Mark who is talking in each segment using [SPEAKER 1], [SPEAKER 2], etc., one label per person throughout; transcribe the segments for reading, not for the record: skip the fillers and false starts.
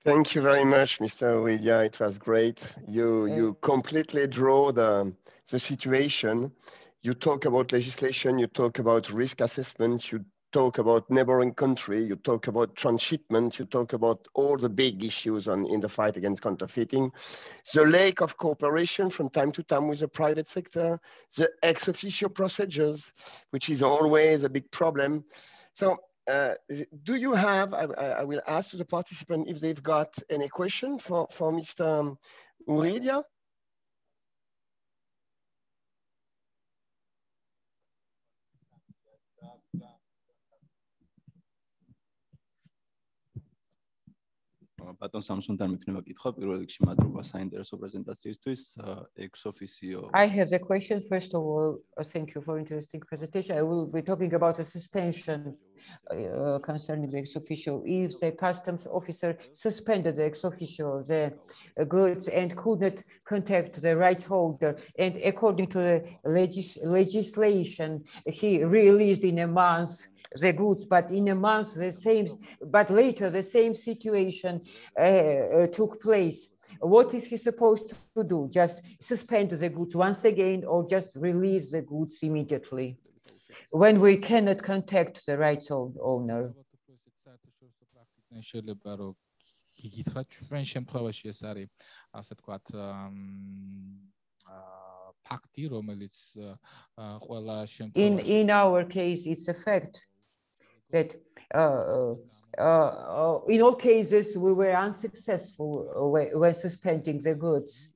[SPEAKER 1] Thank you very much, Mr. Ouidia. It was great. You completely draw the situation. You talk about legislation, you talk about risk assessment, you talk about neighboring country, you talk about transshipment, you talk about all the big issues in the fight against counterfeiting, the lack of cooperation from time to time with the private sector, the ex officio procedures, which is always a big problem. So do you have, I will ask to the participant if they've got any question for Mr. Ouidia.
[SPEAKER 2] Button Samsung-თან მექნება კითხვა პირველ რიგში მადლობა საინტერესო პრეზენტაციისთვის. Ex officio.
[SPEAKER 3] I have the question. First of all, thank you for interesting presentation. I will be talking about the suspension concerning the ex officio. If the customs officer suspended the ex officio the goods and could not contact the rights holder, and according to the legislation, he released in a month the goods, but in a month but later the same situation took place. What is he supposed to do? Just suspend the goods once again, or just release the goods immediately when we cannot contact the rights owner? In our case, it's a fact that in all cases we were unsuccessful when suspending the goods,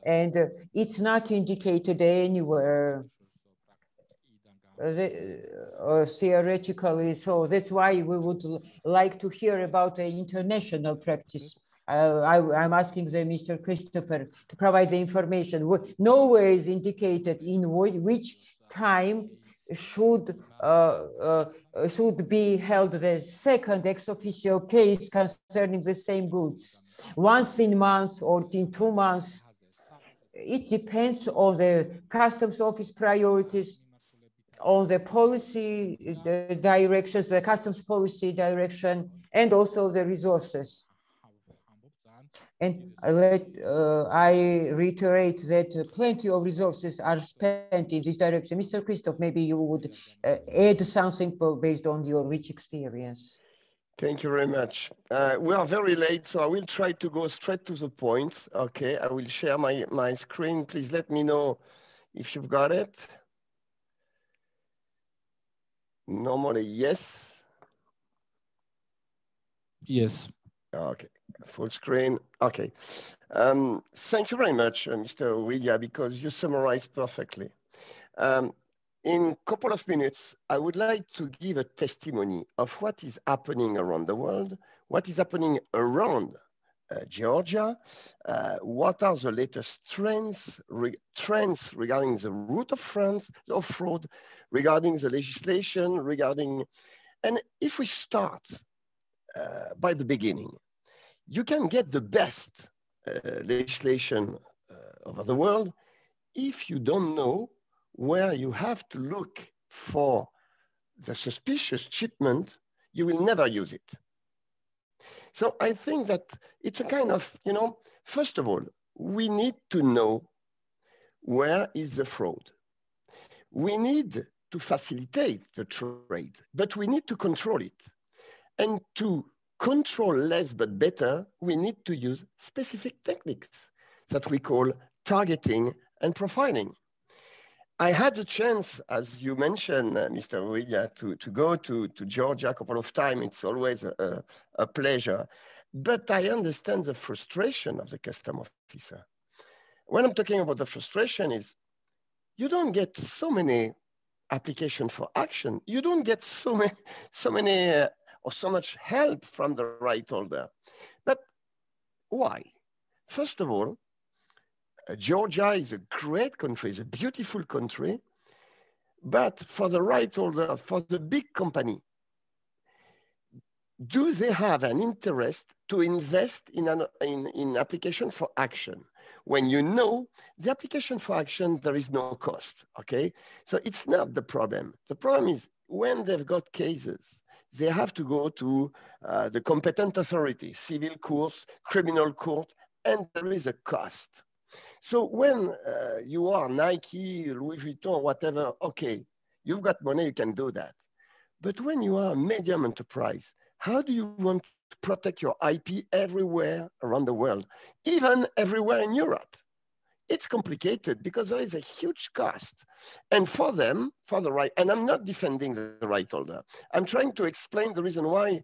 [SPEAKER 3] and it's not indicated anywhere theoretically. So that's why we would like to hear about the international practice. I'm asking Mr. Christopher to provide the information. Nowhere is indicated in which time should be held the second ex officio case concerning the same goods, once in months or in 2 months. It depends on the customs office priorities, on the policy directions, the customs policy direction, and also the resources. And I reiterate that plenty of resources are spent in this direction. Mr. Cristophe, maybe you would add something based on your rich experience.
[SPEAKER 1] Thank you very much. We are very late, so I will try to go straight to the point. Okay, I will share my screen. Please let me know if you've got it. Normally, yes.
[SPEAKER 4] Yes.
[SPEAKER 1] Okay, full screen. Okay. Thank you very much, Mr. Ouidia, because you summarized perfectly. In a couple of minutes, I would like to give a testimony of what is happening around the world, what is happening around Georgia, what are the latest trends regarding the route of fraud, regarding the legislation, and if we start by the beginning, you can get the best legislation over the world. If you don't know where you have to look for the suspicious shipment, you will never use it. So I think that it's a kind of, first of all, we need to know where is the fraud. We need to facilitate the trade, but we need to control it. And to control less but better, we need to use specific techniques that we call targeting and profiling. I had the chance, as you mentioned, Mr. Ouidia, to go to Georgia a couple of times. It's always a pleasure. But I understand the frustration of the customs officer. When I'm talking about the frustration is, you don't get so many applications for action. You don't get so much help from the right holder. But why? First of all, Georgia is a great country, it's a beautiful country, but for the right holder, for the big company, do they have an interest to invest in application for action? When you know the application for action, there is no cost, okay? So it's not the problem. The problem is when they've got cases, they have to go to the competent authority, civil courts, criminal court, and there is a cost. So when you are Nike, Louis Vuitton, whatever, okay, you've got money, you can do that. But when you are a medium enterprise, how do you want to protect your IP everywhere around the world, even everywhere in Europe? It's complicated because there is a huge cost. And for them, for the right, and I'm not defending the right holder. I'm trying to explain the reason why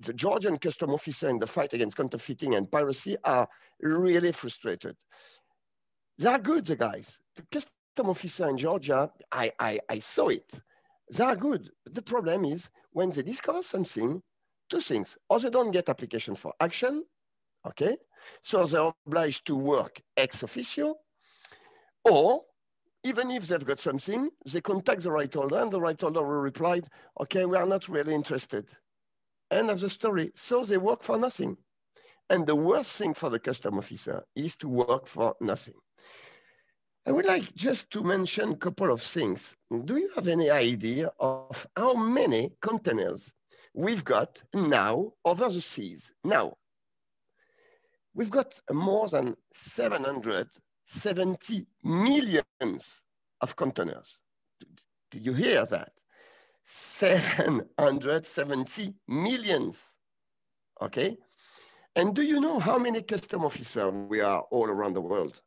[SPEAKER 1] the Georgian custom officer in the fight against counterfeiting and piracy are really frustrated. They are good, the guys. The custom officer in Georgia, I saw it. They are good. The problem is when they discover something, two things. Or they don't get application for action, okay? So they're obliged to work ex officio, or even if they've got something, they contact the right holder and the right holder will reply, okay, we are not really interested. End of the story. So they work for nothing. And the worst thing for the custom officer is to work for nothing. I would like just to mention a couple of things. Do you have any idea of how many containers we've got now over the seas? Now, we've got more than 770 millions of containers. Did you hear that? 770 millions, okay? And do you know how many custom officers we are all around the world?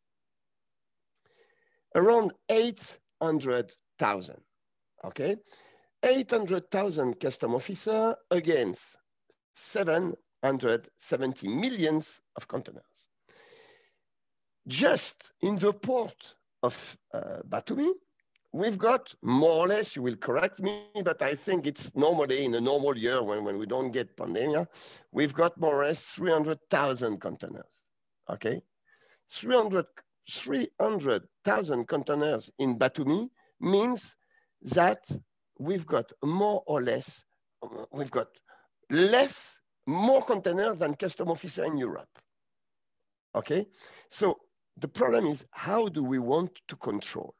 [SPEAKER 1] Around 800,000, okay? 800,000 custom officers against 770 millions of containers. Just in the port of Batumi, we've got more or less, you will correct me, but I think it's normally in a normal year when we don't get pandemic, we've got more or less 300,000 containers, okay? 300,000 containers in Batumi means that we've got more or less, we've got more containers than custom officer in Europe, okay? So the problem is, how do we want to control?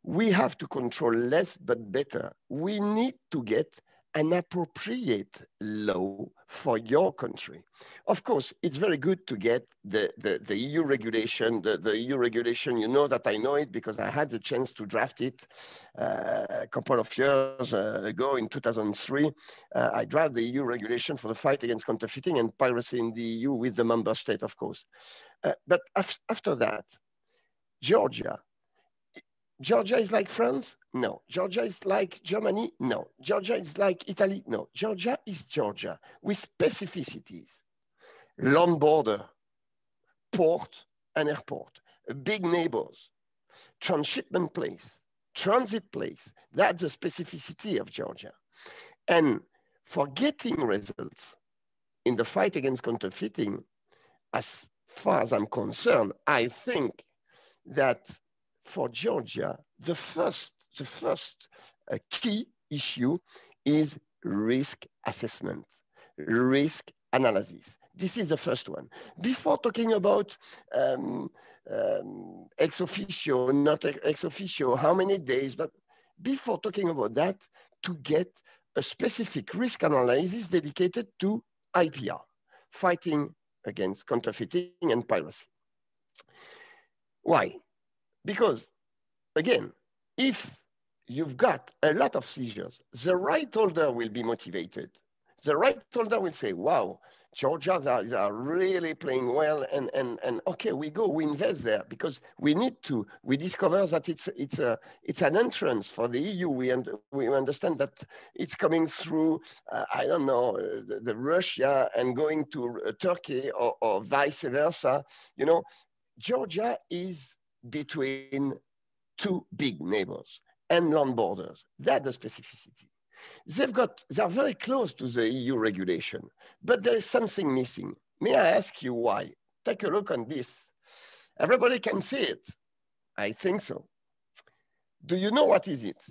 [SPEAKER 1] We have to control less but better. We need to get an appropriate law for your country. Of course, it's very good to get the EU regulation. The EU regulation, you know that I know it because I had the chance to draft it a couple of years ago in 2003. I drafted the EU regulation for the fight against counterfeiting and piracy in the EU with the member state, of course. But after that, Georgia is like France? No. Georgia is like Germany? No. Georgia is like Italy? No. Georgia is Georgia with specificities. Land border, port and airport, big neighbors, transshipment place, transit place. That's the specificity of Georgia. And for getting results in the fight against counterfeiting, as far as I'm concerned, I think that for Georgia, the first key issue is risk assessment, risk analysis. This is the first one. Before talking about ex officio, not ex officio, how many days, but before talking about that, to get a specific risk analysis dedicated to IPR, fighting against counterfeiting and piracy. Why? Because, again, if you've got a lot of seizures, the right holder will be motivated. The right holder will say, wow, Georgia, they are really playing well, and okay, we invest there because we need to. We discover that it's an entrance for the EU. We understand that it's coming through, I don't know, the Russia and going to Turkey or vice versa. You know, Georgia is between two big neighbors and land borders. That's the specificity. They're very close to the EU regulation, but there is something missing. May I ask you why? Take a look on this. Everybody can see it. I think so. Do you know what is it?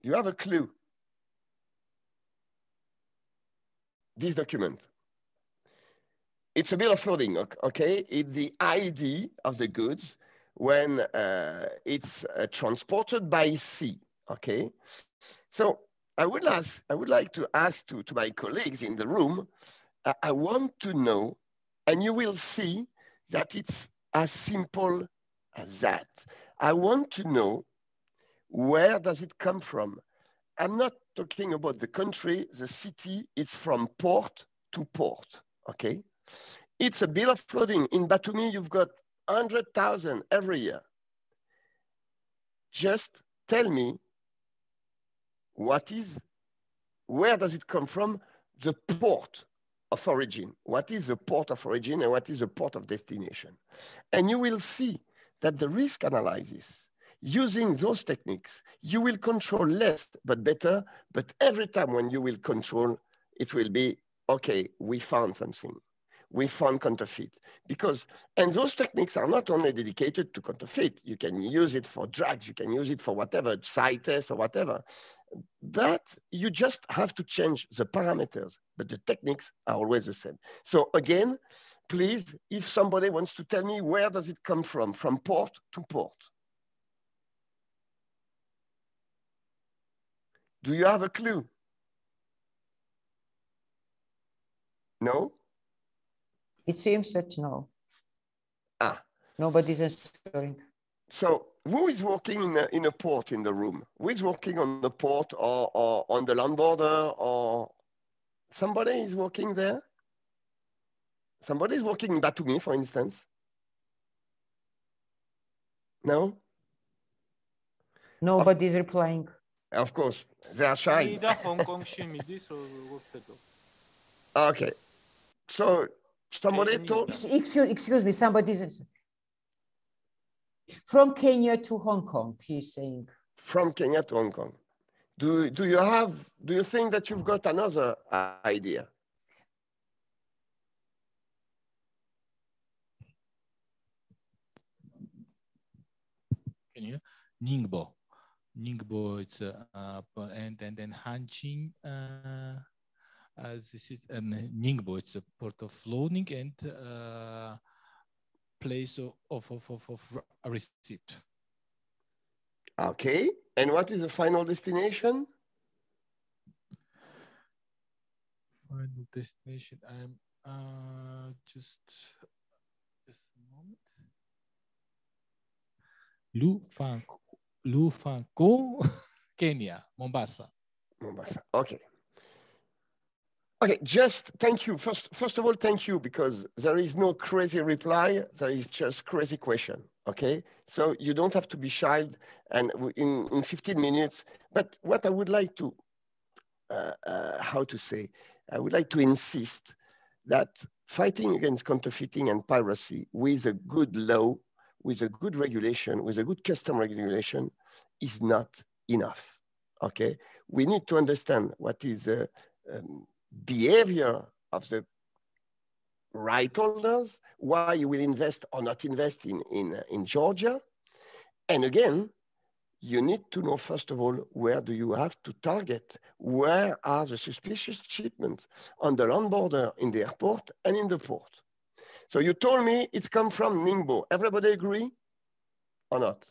[SPEAKER 1] You have a clue. This document. It's a bill of lading, okay? It's the ID of the goods when it's transported by sea, okay? So I would like to ask to my colleagues in the room, I want to know, and you will see that it's as simple as that. I want to know, where does it come from? I'm not talking about the country, the city, it's from port to port, okay? It's a bill of loading. In Batumi, you've got 100,000 every year. Just tell me, where does it come from? The port of origin. What is the port of origin and what is the port of destination? And you will see that the risk analysis, using those techniques, you will control less but better, but every time when you will control, it will be, okay, we found something. We found counterfeit. And those techniques are not only dedicated to counterfeit, you can use it for drugs, you can use it for whatever, CITES or whatever, but you just have to change the parameters, but the techniques are always the same. So again, please, if somebody wants to tell me, where does it come from port to port? Do you have a clue? No?
[SPEAKER 3] It seems that no.
[SPEAKER 1] Ah.
[SPEAKER 3] Nobody's answering.
[SPEAKER 1] So who is working in a port in the room? Who is working on the port or on the land border, or somebody is working there? Somebody is working in Batumi, for instance? No?
[SPEAKER 3] Nobody's replying.
[SPEAKER 1] Of course, they are shy. Okay. So somebody told...
[SPEAKER 3] Excuse me, somebody's answering. From Kenya to Hong Kong, he's saying.
[SPEAKER 1] From Kenya to Hong Kong. Do you think that you've got another idea?
[SPEAKER 4] Can you? Ningbo. Ningbo is and then Hanjin. This is Ningbo. It's a port of loading and place of receipt.
[SPEAKER 1] Okay. And what is the final destination?
[SPEAKER 4] Final destination. I'm just a moment. Lufanko, Kenya, Mombasa.
[SPEAKER 1] Mombasa. Okay. Okay, just thank you. First of all, thank you, because there is no crazy reply. There is just crazy question. Okay, so you don't have to be shy, and in 15 minutes. But what I would like to, how to say, I would like to insist that fighting against counterfeiting and piracy with a good law, with a good regulation, with a good custom regulation, is not enough. Okay, we need to understand what is the behavior of the right holders, why you will invest or not invest in Georgia. And again, you need to know, first of all, where do you have to target? Where are the suspicious shipments on the land border, in the airport, and in the port? So you told me it's come from Ningbo. Everybody agree or not?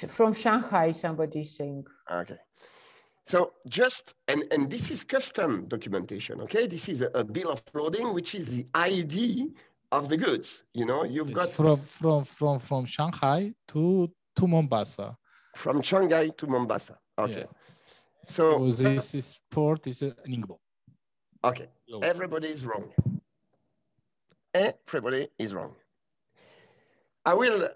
[SPEAKER 3] From Shanghai, somebody is saying.
[SPEAKER 1] Okay. So just, and this is custom documentation, okay? This is a bill of loading, which is the ID of the goods. You know, you've got...
[SPEAKER 4] From Shanghai to Mombasa.
[SPEAKER 1] From Shanghai to Mombasa, okay. Yeah. So
[SPEAKER 4] this port is Ningbo.
[SPEAKER 1] Okay, everybody is wrong. Everybody is wrong. I will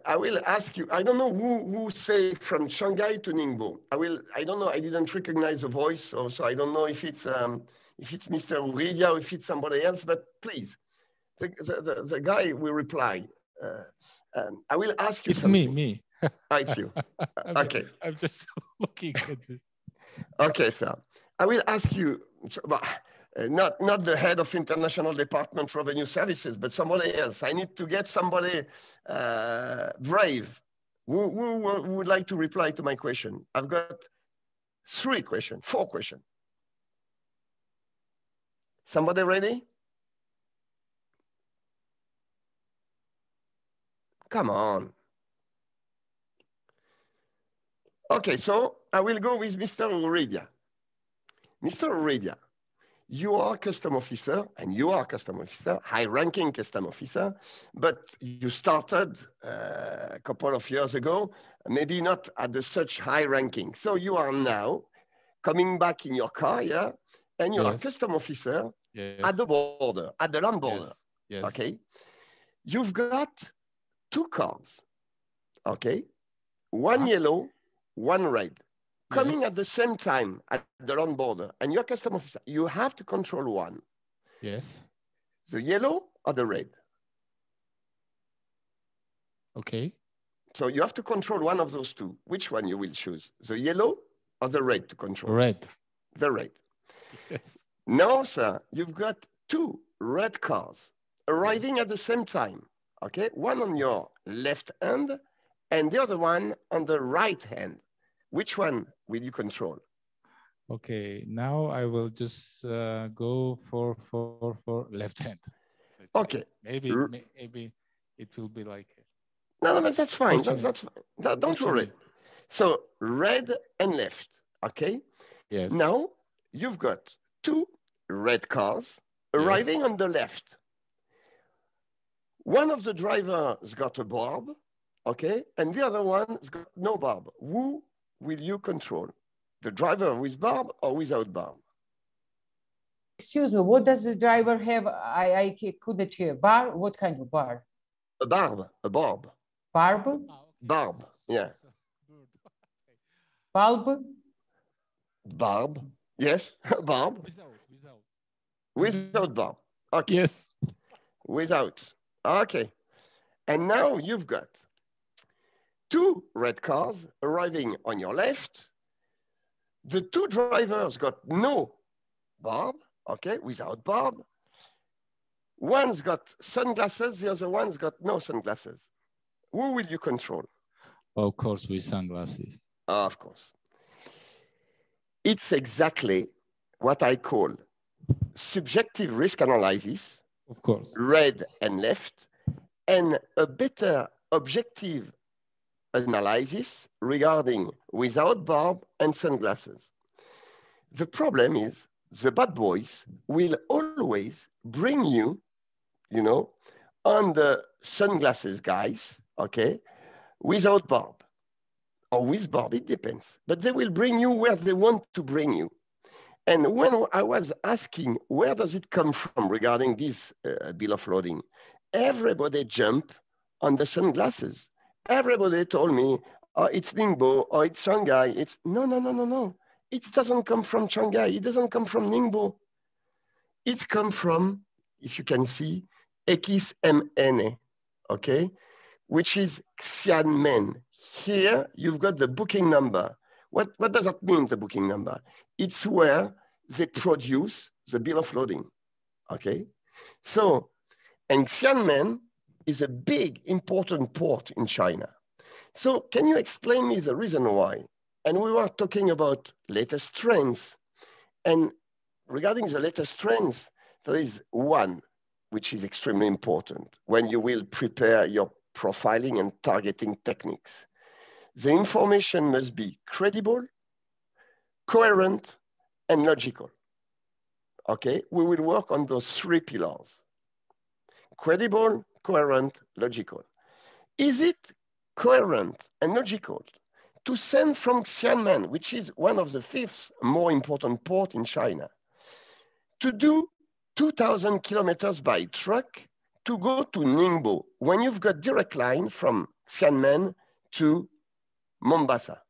[SPEAKER 1] ask you, I don't know who say from Shanghai to Ningbo. I don't know, I didn't recognize the voice, so I don't know if it's Mr. Uridia or if it's somebody else, but please, the guy will reply. I will ask you
[SPEAKER 4] it's
[SPEAKER 1] something.
[SPEAKER 4] Me.
[SPEAKER 1] It's you. Okay.
[SPEAKER 4] I'm just looking at this.
[SPEAKER 1] Okay, sir. I will ask you, not the head of International Department Revenue Services, but somebody else. I need to get somebody brave. Who would like to reply to my question? I've got 3 questions, 4 questions. Somebody ready? Come on. Okay, so I will go with Mr. Uridia. Mr. Uridia, you are custom officer, and you are custom officer, high-ranking custom officer, but you started a couple of years ago, maybe not at such high ranking. So you are now coming back in your car, yeah, and you are custom officer at the border, at the land border.
[SPEAKER 4] Yes.
[SPEAKER 1] Okay, you've got 2 cars. Okay, one yellow, one red, coming at the same time at the land border, and you're custom officer. You have to control one.
[SPEAKER 4] Yes.
[SPEAKER 1] The yellow or the red.
[SPEAKER 4] Okay.
[SPEAKER 1] So you have to control one of those 2. Which one you will choose? The yellow or the red to control?
[SPEAKER 4] Red.
[SPEAKER 1] The red.
[SPEAKER 4] Yes.
[SPEAKER 1] Now, sir, you've got 2 red cars arriving at the same time. Okay, one on your left hand and the other one on the right hand. Which one will you control?
[SPEAKER 4] Okay, now I will just go for left hand.
[SPEAKER 1] Okay.
[SPEAKER 4] Maybe it will be like.
[SPEAKER 1] No, that's fine. That's fine. Don't worry. So red and left. Okay.
[SPEAKER 4] Yes.
[SPEAKER 1] Now you've got 2 red cars arriving on the left. One of the drivers got a barb, okay, and the other one's got no barb. Who will you control? The driver with barb or without barb?
[SPEAKER 3] Excuse me, what does the driver have? I couldn't hear. Bar? What kind of bar?
[SPEAKER 1] A barb, a barb.
[SPEAKER 3] Barb?
[SPEAKER 1] Barb, yeah.
[SPEAKER 3] Bulb?
[SPEAKER 1] Barb, yes, barb. Without barb, okay.
[SPEAKER 4] Yes.
[SPEAKER 1] Without, okay. And now you've got 2 red cars arriving on your left. The 2 drivers got no barb, okay, without barb. One's got sunglasses, the other one's got no sunglasses. Who will you control?
[SPEAKER 4] Of course, with sunglasses.
[SPEAKER 1] Of course. It's exactly what I call subjective risk analysis,
[SPEAKER 4] of course,
[SPEAKER 1] red and left, and a better objective analysis regarding without barb and sunglasses. The problem is the bad boys will always bring you, you know, on the sunglasses guys, okay, without barb or with barb, it depends. But they will bring you where they want to bring you. And when I was asking, where does it come from regarding this bill of loading? Everybody jumped on the sunglasses. Everybody told me, oh, it's Ningbo, or it's Shanghai. It's no. It doesn't come from Shanghai. It doesn't come from Ningbo. It's come from, if you can see, XMN, okay? Which is Xianmen. Here, you've got the booking number. What does that mean, the booking number? It's where they produce the bill of loading, okay? So, and Xianmen is a big, important port in China. So can you explain me the reason why? And we were talking about latest trends. And regarding the latest trends, there is one which is extremely important when you will prepare your profiling and targeting techniques. The information must be credible, coherent, and logical. Okay, we will work on those 3 pillars. Credible, coherent, logical. Is it coherent and logical to send from Xiamen, which is one of the 5th more important port in China, to do 2,000 kilometers by truck to go to Ningbo when you've got direct line from Xiamen to Mombasa?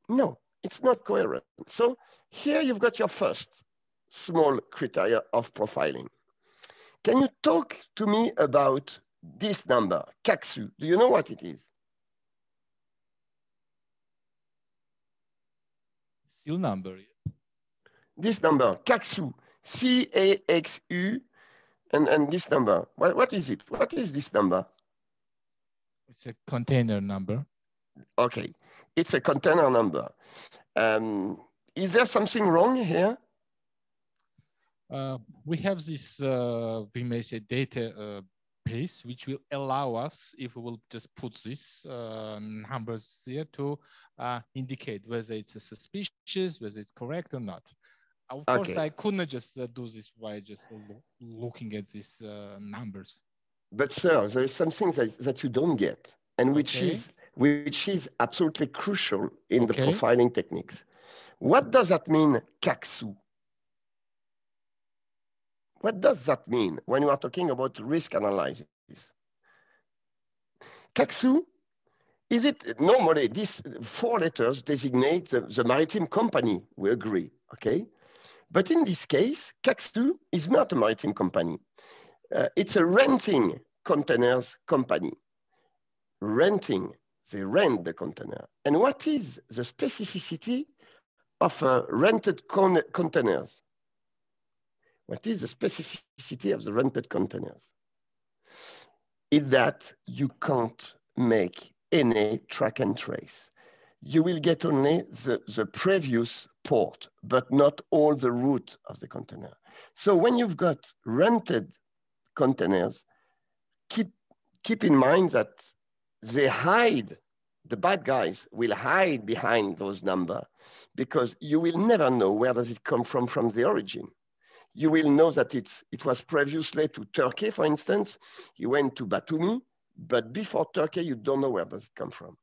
[SPEAKER 1] No, it's not coherent. So here you've got your first small criteria of profiling. Can you talk to me about this number, CACSU? Do you know what it is?
[SPEAKER 4] Seal number.
[SPEAKER 1] This number, CACSU, C-A-X-U, and this number. What is it? What is this number?
[SPEAKER 4] It's a container number.
[SPEAKER 1] Okay, it's a container number. Is there something wrong here?
[SPEAKER 4] We have this, we may say, data base, which will allow us, if we will just put these numbers here, to indicate whether it's a suspicious, whether it's correct or not. Of course, I couldn't just do this by just looking at these numbers.
[SPEAKER 1] But sir, there is something that you don't get, and which is absolutely crucial in the profiling techniques. What does that mean, CACSU? What does that mean when you are talking about risk analysis? CACSU, is it normally these 4 letters designate the maritime company, we agree, okay? But in this case, CACSU is not a maritime company. It's a renting containers company. Renting, they rent the container. And what is the specificity of rented containers? What is the specificity of the rented containers? Is that you can't make any track and trace. You will get only the previous port, but not all the route of the container. So when you've got rented containers, keep in mind that they hide, the bad guys will hide behind those numbers, because you will never know where does it come from the origin. You will know that it was previously to Turkey, for instance. You went to Batumi, but before Turkey, you don't know where does it come from.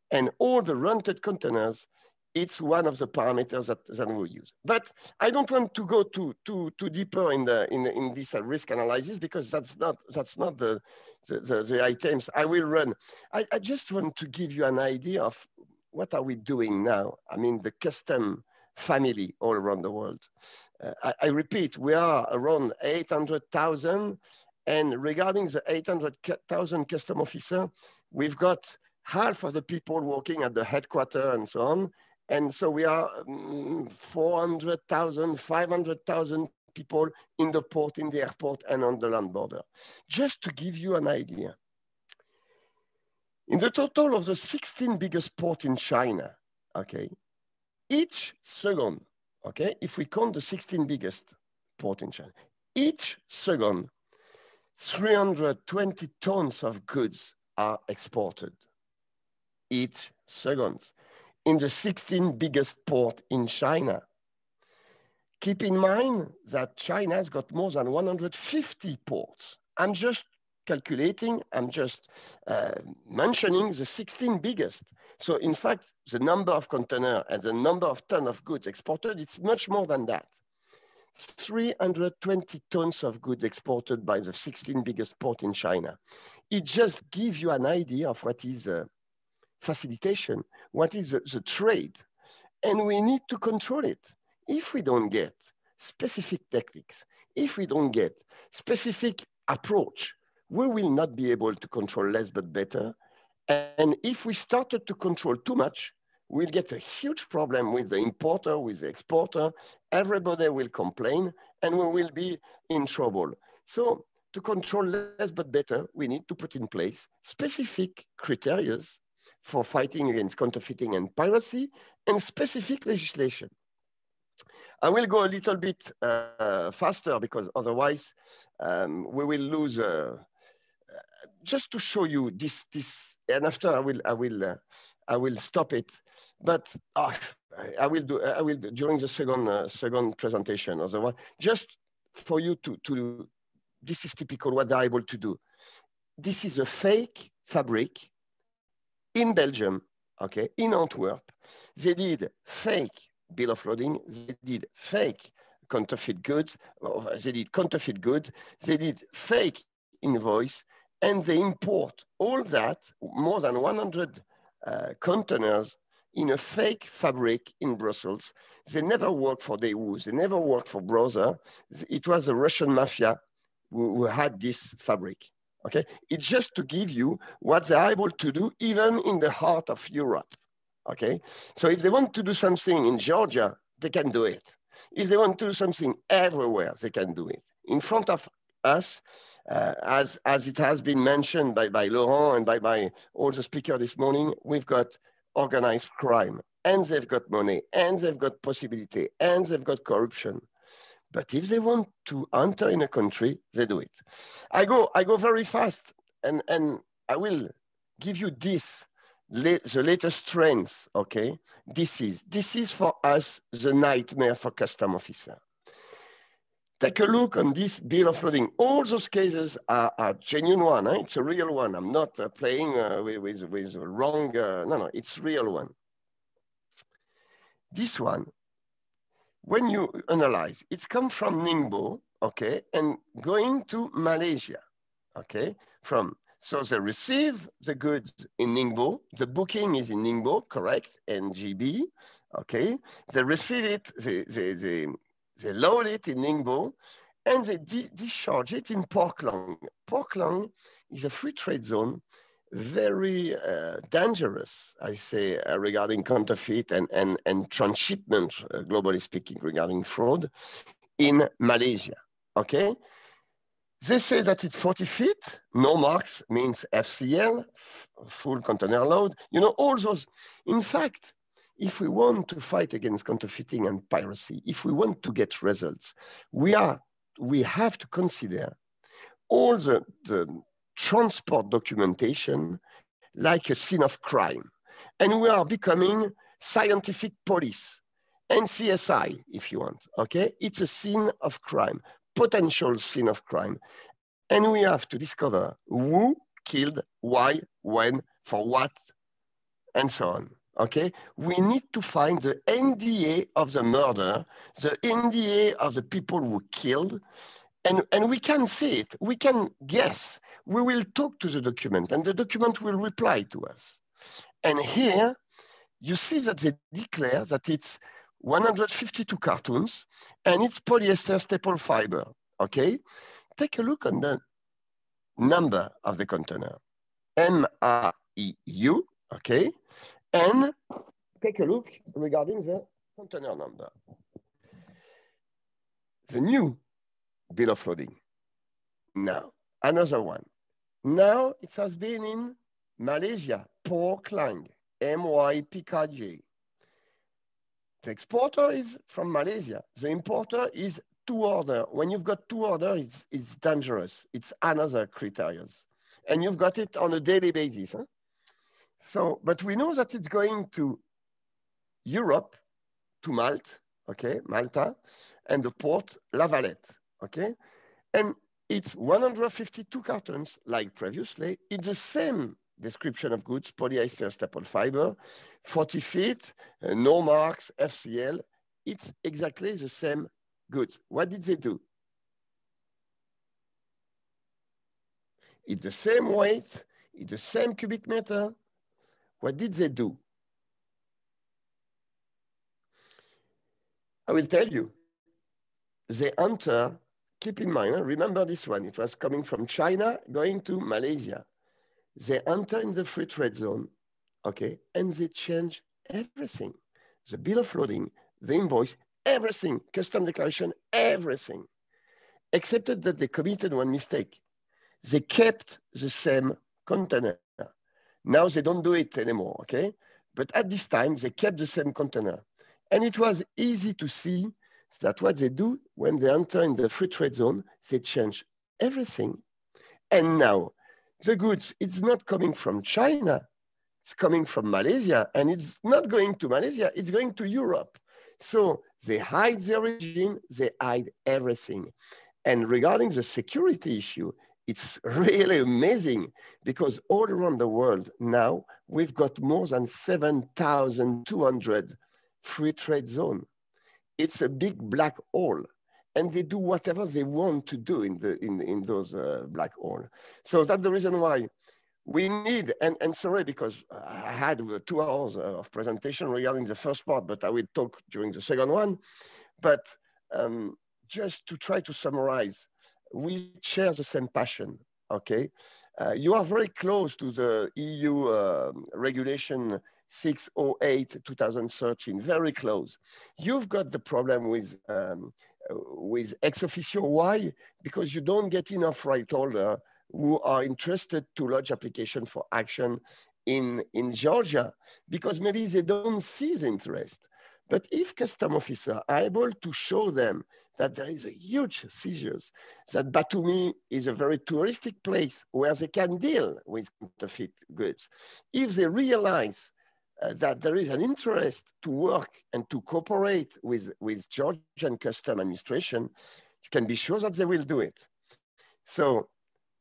[SPEAKER 1] And all the rented containers, it's one of the parameters that we use. But I don't want to go too deeper in this risk analysis, because that's not the items I will run. I just want to give you an idea of what are we doing now. I mean, the custom family all around the world. I repeat, we are around 800,000, and regarding the 800,000 custom officer, we've got half of the people working at the headquarters and so on. And so we are 400,000, 500,000 people in the port, in the airport, and on the land border. Just to give you an idea. In the total of the 16 biggest ports in China, okay, each second, okay, if we count the 16 biggest ports in China, each second, 320 tons of goods are exported. Each second. In the 16 biggest port in China. Keep in mind that China has got more than 150 ports. I'm just calculating, I'm just mentioning the 16 biggest. So in fact, the number of containers and the number of tons of goods exported, it's much more than that. 320 tons of goods exported by the 16 biggest ports in China. It just gives you an idea of what is facilitation, what is the trade, and we need to control it. If we don't get specific techniques, if we don't get specific approach, we will not be able to control less but better. And if we started to control too much, we'll get a huge problem with the importer, with the exporter. Everybody will complain, and we will be in trouble. So to control less but better, we need to put in place specific criteria for fighting against counterfeiting and piracy, and specific legislation. I will go a little bit faster, because otherwise we will lose. Just to show you this, and after I will stop it. But I will do during the second presentation. Otherwise, just for you to this is typical what they're able to do. This is a fake fabric. In Belgium, okay, in Antwerp, they did fake bill of lading, they did fake counterfeit goods, they did fake invoice, and they import all that, more than 100 containers in a fake fabric in Brussels. They never worked for Daewoo, they never worked for Brother. It was the Russian mafia who had this fabric. Okay, it's just to give you what they're able to do even in the heart of Europe. Okay, so if they want to do something in Georgia, they can do it. If they want to do something everywhere, they can do it. In front of us, as it has been mentioned by Laurent and by all the speakers this morning, we've got organized crime and they've got money, and they've got possibility, and they've got corruption. But if they want to enter in a country, they do it. I go very fast, and I will give you this, the latest trends, okay? This is for us the nightmare for custom officer. Take a look on this bill of lading. All those cases are genuine one. Eh? It's a real one. I'm not playing with wrong, no, it's real one. This one, when you analyze, it's come from Ningbo, okay, and going to Malaysia, okay, so they receive the goods in Ningbo, the booking is in Ningbo, correct, NGB, okay, they receive it, they load it in Ningbo, and they discharge it in Port Klang. Port Klang is a free trade zone, very dangerous, I say, regarding counterfeit and transshipment, globally speaking, regarding fraud in Malaysia, okay? They say that it's 40 feet, no marks means FCL, full container load. You know, all those, in fact, if we want to fight against counterfeiting and piracy, if we want to get results, we have to consider all the transport documentation like a scene of crime. And we are becoming scientific police and CSI, if you want, okay? It's a scene of crime, potential scene of crime. And we have to discover who killed, why, when, for what, and so on. Okay, we need to find the NDA of the murder, the NDA of the people who killed, and we can see it, we can guess. We will talk to the document, and the document will reply to us. And here, you see that they declare that it's 152 cartons, and it's polyester staple fiber, okay? Take a look on the number of the container, MREU, okay? And take a look regarding the container number. The new bill of lading. Now, another one. Now it has been in Malaysia, Port Klang, MYPKJ. The exporter is from Malaysia. The importer is two order. When you've got two order, it's dangerous. It's another criteria. And you've got it on a daily basis. Huh? So, but we know that it's going to Europe, to Malta, okay, Malta, and the port La Valette, okay? And it's 152 cartons, like previously. It's the same description of goods, polyester staple fiber, 40 feet, no marks, FCL. It's exactly the same goods. What did they do? It's the same weight, it's the same cubic meter. What did they do? I will tell you. They enter, keep in mind, remember this one, it was coming from China, going to Malaysia. They enter in the free trade zone, okay, and they change everything. The bill of lading, the invoice, everything, custom declaration, everything. Except that they committed one mistake. They kept the same container. Now they don't do it anymore, okay? But at this time, they kept the same container. And it was easy to see that what they do when they enter in the free trade zone, they change everything. And now the goods, it's not coming from China, it's coming from Malaysia, and it's not going to Malaysia, it's going to Europe. So they hide the origin, they hide everything. And regarding the security issue, it's really amazing because all around the world now, we've got more than 7,200 free trade zones. It's a big black hole, and they do whatever they want to do in those black holes. So that's the reason why we need, and sorry, because I had 2 hours of presentation regarding the first part, but I will talk during the second one. But just to try to summarize, we share the same passion, okay? You are very close to the EU regulation 608/2013, very close. You've got the problem with ex officio. Why? Because you don't get enough right holder who are interested to lodge application for action in Georgia because maybe they don't see the interest. But if custom officers are able to show them that there is a huge seizures, that Batumi is a very touristic place where they can deal with counterfeit goods, if they realize that there is an interest to work and to cooperate with Georgian custom administration, you can be sure that they will do it. So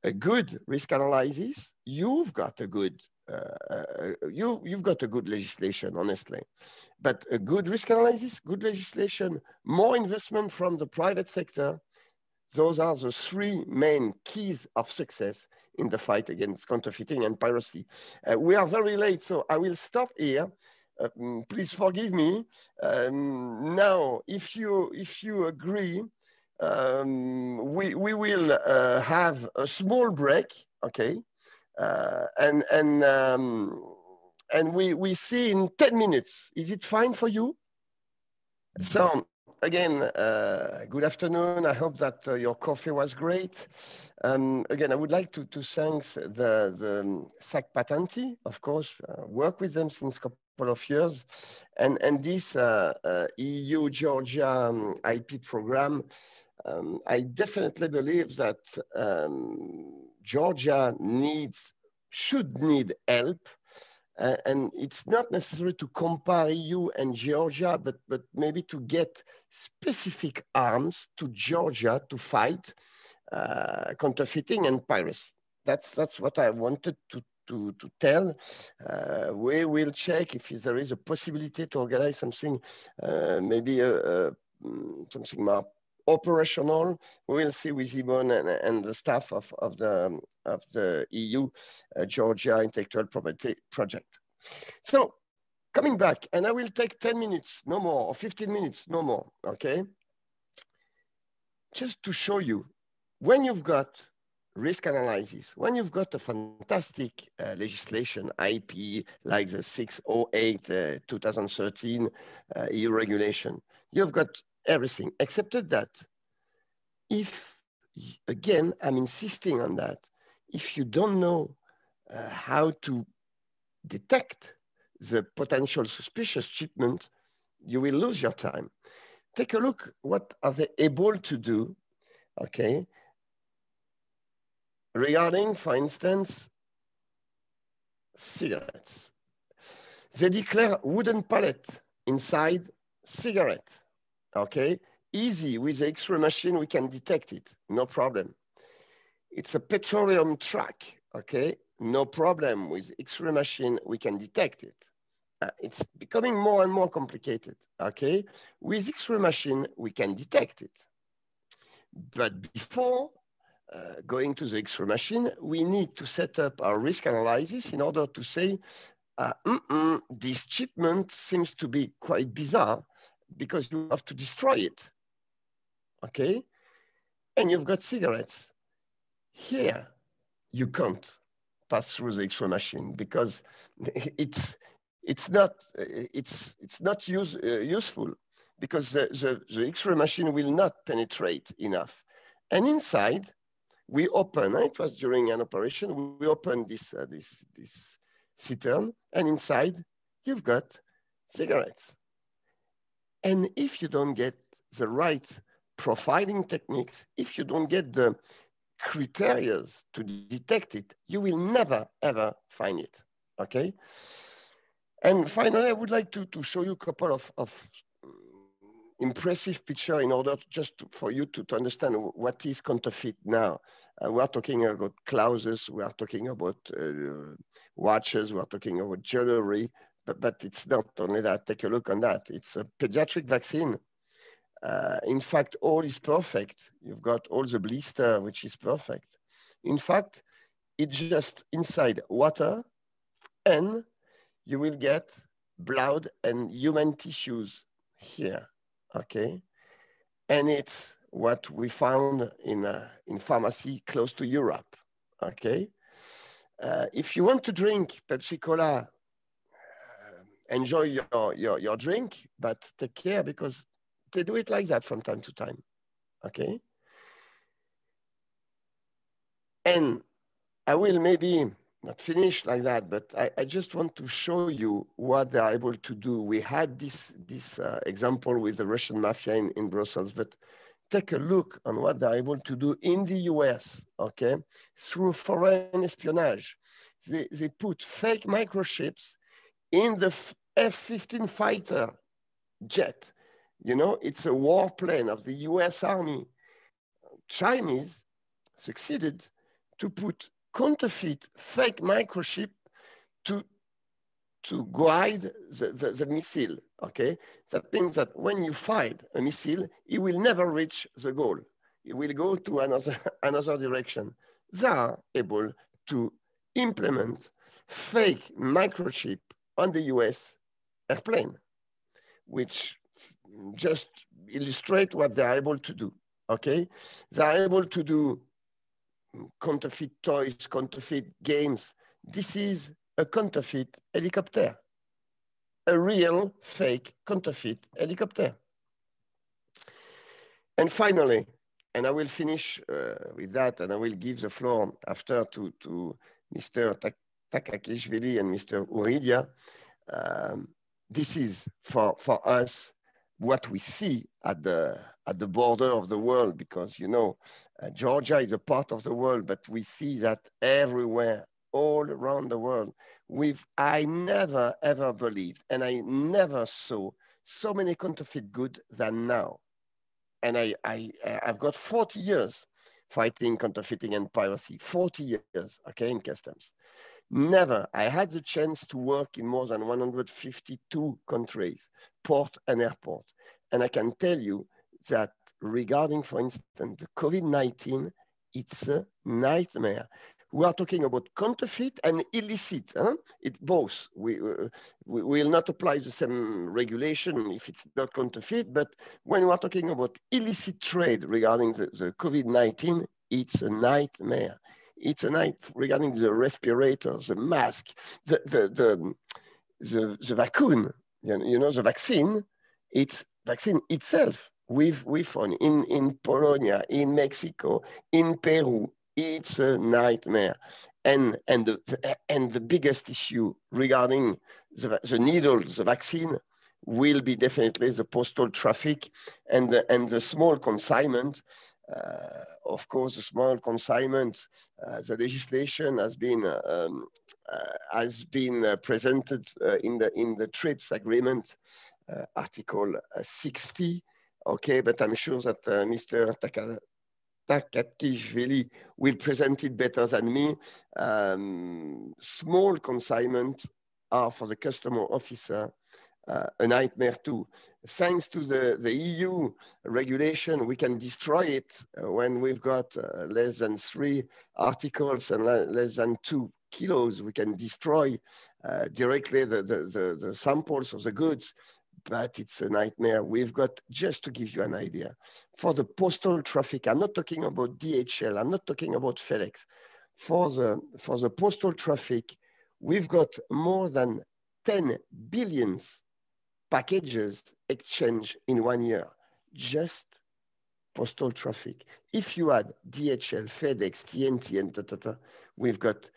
[SPEAKER 1] a good risk analysis, you've got a good you've got a good legislation, honestly. But a good risk analysis, good legislation, more investment from the private sector, those are the three main keys of success in the fight against counterfeiting and piracy. We are very late, so I will stop here. Please forgive me. Now, if you agree, we will have a small break, okay? And we see in 10 minutes. Is it fine for you? So again, good afternoon. I hope that your coffee was great. Again, I would like to thank the SAC Patenti, of course, work with them since a couple of years. And this EU Georgia IP program, I definitely believe that Georgia should need help. And it's not necessary to compare EU and Georgia, but maybe to get specific arms to Georgia to fight counterfeiting and piracy. That's what I wanted to tell. We will check if there is a possibility to organize something, maybe something more operational. We will see with Yvonne and the staff of the EU Georgia Intellectual Property Project. So coming back, and I will take 10 minutes, no more, or 15 minutes, no more, okay? Just to show you, when you've got risk analysis, when you've got a fantastic legislation, IP, like the 608 2013 EU regulation, you've got everything, except that if, again, I'm insisting on that, if you don't know how to detect the potential suspicious shipment, you will lose your time. Take a look, what are they able to do, okay? Regarding, for instance, cigarettes. They declare wooden pallet inside cigarette, okay? Easy, with the X-ray machine, we can detect it, no problem. It's a petroleum truck, okay? No problem, with X-ray machine, we can detect it. It's becoming more and more complicated, okay? With X-ray machine, we can detect it. But before going to the X-ray machine, we need to set up our risk analysis in order to say, this shipment seems to be quite bizarre because you have to destroy it, okay? And you've got cigarettes. Here, you can't pass through the X-ray machine because it's not useful because the X-ray machine will not penetrate enough. And inside, we open. It was during an operation. We opened this cistern, and inside you've got cigarettes. And if you don't get the right profiling techniques, if you don't get the criteria to detect it, you will never, ever find it, okay? And finally, I would like to show you a couple of impressive pictures in order for you to understand what is counterfeit now. We are talking about clothes, we are talking about watches, we are talking about jewelry, but it's not only that. Take a look on that. It's a pediatric vaccine. In fact, all is perfect. You've got all the blister, which is perfect. In fact, it's just inside water, and you will get blood and human tissues here, okay? And it's what we found in pharmacy close to Europe, okay? If you want to drink Pepsi Cola, enjoy your drink, but take care because they do it like that from time to time, okay? And I will maybe not finished like that, but I just want to show you what they're able to do. We had this example with the Russian mafia in Brussels, but take a look on what they're able to do in the US, okay? Through foreign espionage. They put fake microchips in the F-15 fighter jet. You know, it's a warplane of the US Army. Chinese succeeded to put counterfeit fake microchip to guide the missile, okay? That means that when you fire a missile, it will never reach the goal. It will go to another direction. They are able to implement fake microchip on the US airplane, which just illustrate what they're able to do, okay? They're able to do counterfeit toys, counterfeit games. This is a counterfeit helicopter, a real fake counterfeit helicopter. And finally, and I will finish with that, and I will give the floor after to Mr. Takakishvili and Mr. Uridia. This is for us what we see at the border of the world, because you know Georgia is a part of the world, but we see that everywhere, all around the world. I never ever believed, and I never saw so many counterfeit goods than now. And I've got 40 years fighting counterfeiting and piracy, 40 years, okay, in customs. Never. I had the chance to work in more than 152 countries, port and airport. And I can tell you that regarding, for instance, the COVID-19, it's a nightmare. We are talking about counterfeit and illicit. Huh? It both. We will not apply the same regulation if it's not counterfeit, but when we are talking about illicit trade regarding the COVID-19, it's a nightmare. It's a night regarding the respirators, the mask, the vaccine, you know, the vaccine. It's vaccine itself. We've found in Polonia, in Mexico, in Peru. It's a nightmare. And the biggest issue regarding the needles, the vaccine, will be definitely the postal traffic and the small consignment. Of course, the small consignment, the legislation has been presented in the TRIPS agreement, Article 60. Okay, but I'm sure that Mr. Takakishvili will present it better than me. Small consignment are for the customer officer a nightmare too. Thanks to the EU regulation, we can destroy it when we've got less than 3 articles and less than 2 kilos. We can destroy directly the samples of the goods, but it's a nightmare. We've got, just to give you an idea, for the postal traffic, I'm not talking about DHL, I'm not talking about FedEx. For the postal traffic, we've got more than 10 billion packages exchanged in 1 year, just postal traffic. If you add DHL, FedEx, TNT, and we've got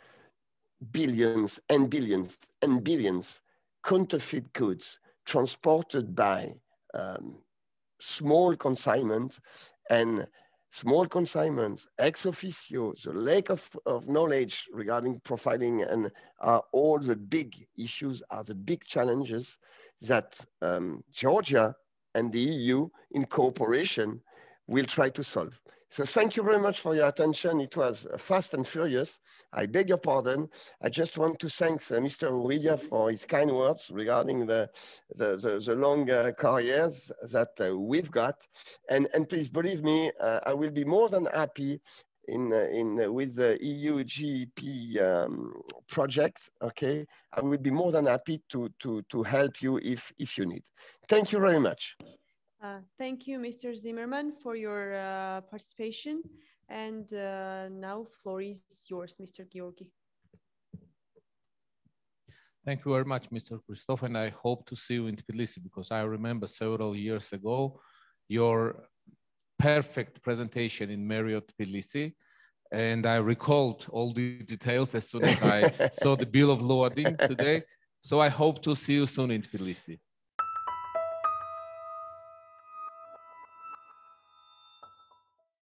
[SPEAKER 1] billions and billions and billions counterfeit goods transported by small consignment, and small consignments, ex officio, the lack of knowledge regarding profiling, and all the big issues, are the big challenges that Georgia and the EU in cooperation will try to solve. So thank you very much for your attention. It was fast and furious. I beg your pardon. I just want to thank Mr. Uridia for his kind words regarding the long careers that we've got. And please believe me, I will be more than happy with the EUGIPP project, okay? I will be more than happy to help you if you need. Thank you very much.
[SPEAKER 5] Thank you, Mr. Zimmerman, for your participation. And now floor is yours, Mr. Georgi.
[SPEAKER 4] Thank you very much, Mr. Cristophe, and I hope to see you in Tbilisi, because I remember several years ago your perfect presentation in Marriott Tbilisi.
[SPEAKER 6] and I recalled all the details as soon as I saw the bill of lading today. So I hope to see you soon in Tbilisi.